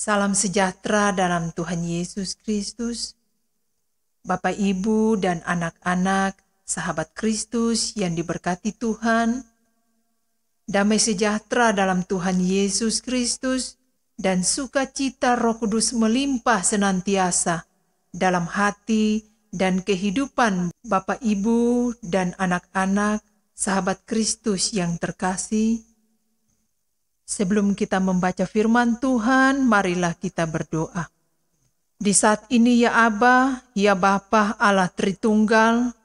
Salam sejahtera dalam Tuhan Yesus Kristus. Bapak, Ibu, dan anak-anak, sahabat Kristus yang diberkati Tuhan. Damai sejahtera dalam Tuhan Yesus Kristus dan sukacita Roh Kudus melimpah senantiasa dalam hati dan kehidupan Bapak, Ibu, dan anak-anak, sahabat Kristus yang terkasih. Sebelum kita membaca firman Tuhan, marilah kita berdoa. Di saat ini ya Aba, ya Bapa Allah Tritunggal,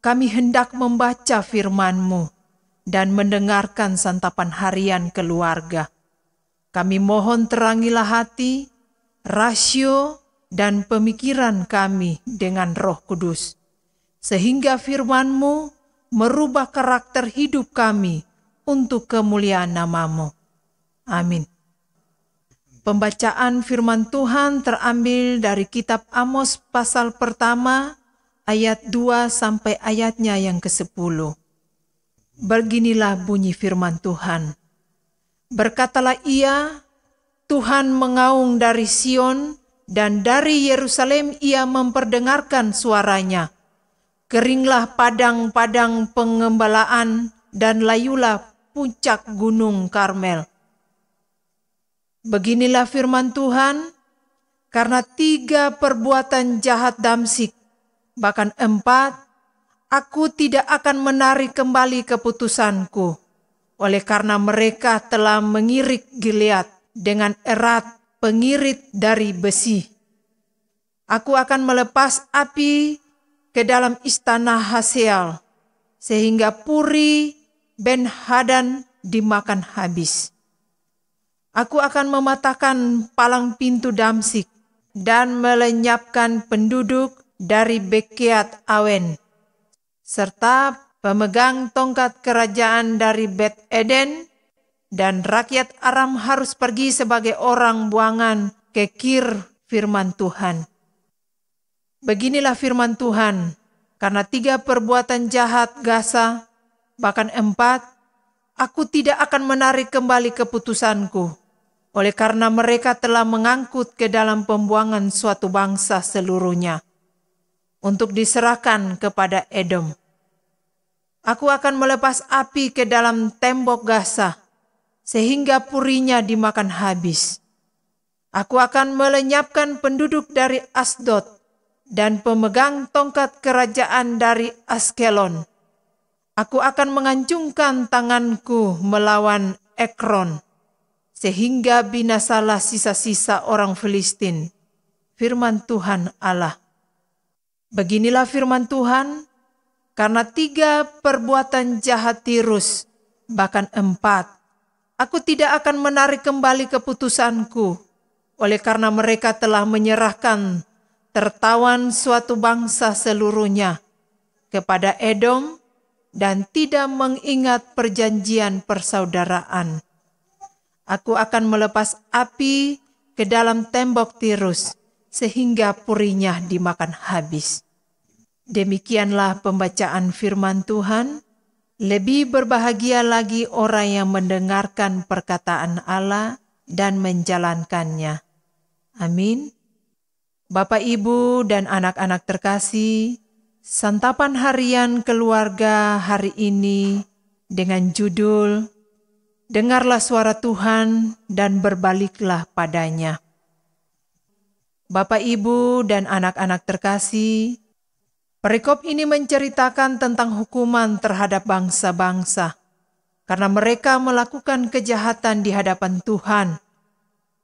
kami hendak membaca firman-Mu dan mendengarkan santapan harian keluarga. Kami mohon terangilah hati, rasio, dan pemikiran kami dengan Roh Kudus, sehingga firman-Mu merubah karakter hidup kami untuk kemuliaan nama-Mu. Amin. Pembacaan firman Tuhan terambil dari kitab Amos pasal pertama ayat 2 sampai ayatnya yang ke-10. Beginilah bunyi firman Tuhan. Berkatalah ia, Tuhan mengaung dari Sion dan dari Yerusalem ia memperdengarkan suaranya. Keringlah padang-padang pengembalaan dan layulah puncak gunung Karmel. Beginilah firman Tuhan, karena 3 perbuatan jahat Damsyik, bahkan 4, aku tidak akan menarik kembali keputusanku, oleh karena mereka telah mengirik Gilead dengan erat pengirit dari besi. Aku akan melepas api ke dalam istana Haseal, sehingga Puri Ben-Hadan dimakan habis. Aku akan mematahkan palang pintu Damsyik dan melenyapkan penduduk dari Bekeat Awen, serta pemegang tongkat kerajaan dari Bet Eden, dan rakyat Aram harus pergi sebagai orang buangan ke Kir, firman Tuhan. Beginilah firman Tuhan, karena 3 perbuatan jahat Gaza, bahkan 4, aku tidak akan menarik kembali keputusanku, oleh karena mereka telah mengangkut ke dalam pembuangan suatu bangsa seluruhnya, untuk diserahkan kepada Edom. Aku akan melepas api ke dalam tembok Gaza, sehingga purinya dimakan habis. Aku akan melenyapkan penduduk dari Asdod, dan pemegang tongkat kerajaan dari Askelon. Aku akan mengancungkan tanganku melawan Ekron, sehingga binasalah sisa-sisa orang Filistin, firman Tuhan Allah. Beginilah firman Tuhan, karena 3 perbuatan jahat Tirus, bahkan 4, aku tidak akan menarik kembali keputusanku, oleh karena mereka telah menyerahkan tertawan suatu bangsa seluruhnya kepada Edom dan tidak mengingat perjanjian persaudaraan. Aku akan melepas api ke dalam tembok Tirus, sehingga purinya dimakan habis. Demikianlah pembacaan firman Tuhan. Lebih berbahagia lagi orang yang mendengarkan perkataan Allah dan menjalankannya. Amin. Bapak, Ibu, dan anak-anak terkasih, santapan harian keluarga hari ini dengan judul Dengarlah suara Tuhan dan berbaliklah padanya. Bapak, Ibu, dan anak-anak terkasih, perikop ini menceritakan tentang hukuman terhadap bangsa-bangsa, karena mereka melakukan kejahatan di hadapan Tuhan,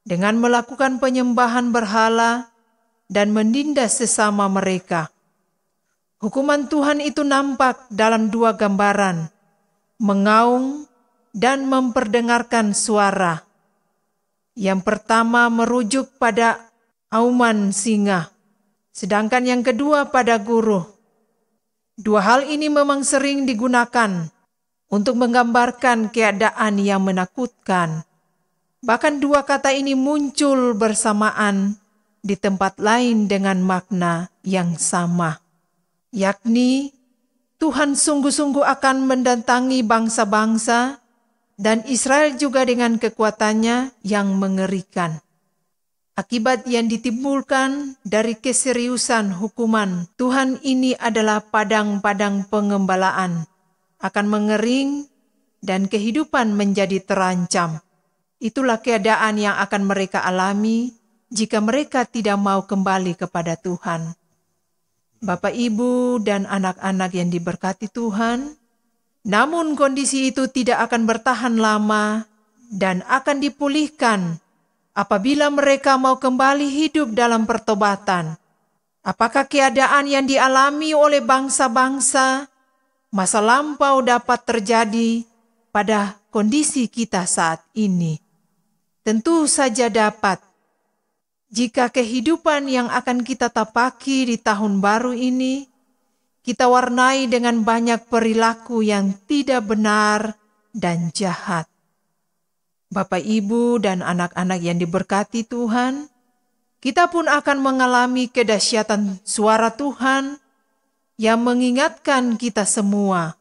dengan melakukan penyembahan berhala dan menindas sesama mereka. Hukuman Tuhan itu nampak dalam 2 gambaran, mengaung dan memperdengarkan suara. Yang pertama merujuk pada auman singa, sedangkan yang kedua pada guruh. 2 hal ini memang sering digunakan untuk menggambarkan keadaan yang menakutkan. Bahkan 2 kata ini muncul bersamaan di tempat lain dengan makna yang sama, yakni Tuhan sungguh-sungguh akan mendatangi bangsa-bangsa dan Israel juga dengan kekuatannya yang mengerikan. Akibat yang ditimbulkan dari keseriusan hukuman Tuhan ini adalah padang-padang pengembalaan akan mengering dan kehidupan menjadi terancam. Itulah keadaan yang akan mereka alami jika mereka tidak mau kembali kepada Tuhan. Bapak, Ibu, dan anak-anak yang diberkati Tuhan, namun kondisi itu tidak akan bertahan lama dan akan dipulihkan apabila mereka mau kembali hidup dalam pertobatan. Apakah keadaan yang dialami oleh bangsa-bangsa masa lampau dapat terjadi pada kondisi kita saat ini? Tentu saja dapat. Jika kehidupan yang akan kita tapaki di tahun baru ini, kita warnai dengan banyak perilaku yang tidak benar dan jahat. Bapak, Ibu, dan anak-anak yang diberkati Tuhan, kita pun akan mengalami kedahsyatan suara Tuhan yang mengingatkan kita semua.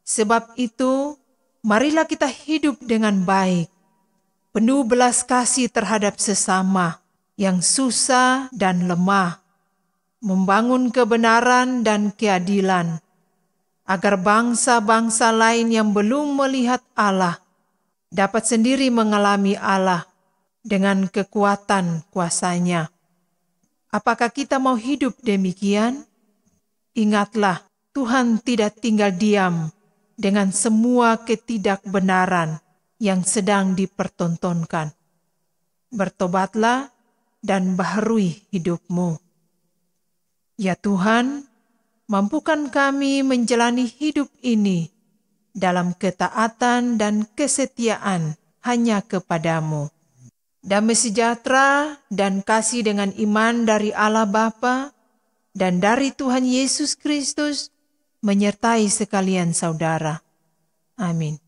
Sebab itu, marilah kita hidup dengan baik, penuh belas kasih terhadap sesama yang susah dan lemah, membangun kebenaran dan keadilan, agar bangsa-bangsa lain yang belum melihat Allah dapat sendiri mengalami Allah dengan kekuatan kuasa-Nya. Apakah kita mau hidup demikian? Ingatlah, Tuhan tidak tinggal diam dengan semua ketidakbenaran yang sedang dipertontonkan. Bertobatlah dan baharui hidupmu. Ya Tuhan, mampukan kami menjalani hidup ini dalam ketaatan dan kesetiaan hanya kepadamu. Damai sejahtera dan kasih dengan iman dari Allah Bapa dan dari Tuhan Yesus Kristus menyertai sekalian saudara. Amin.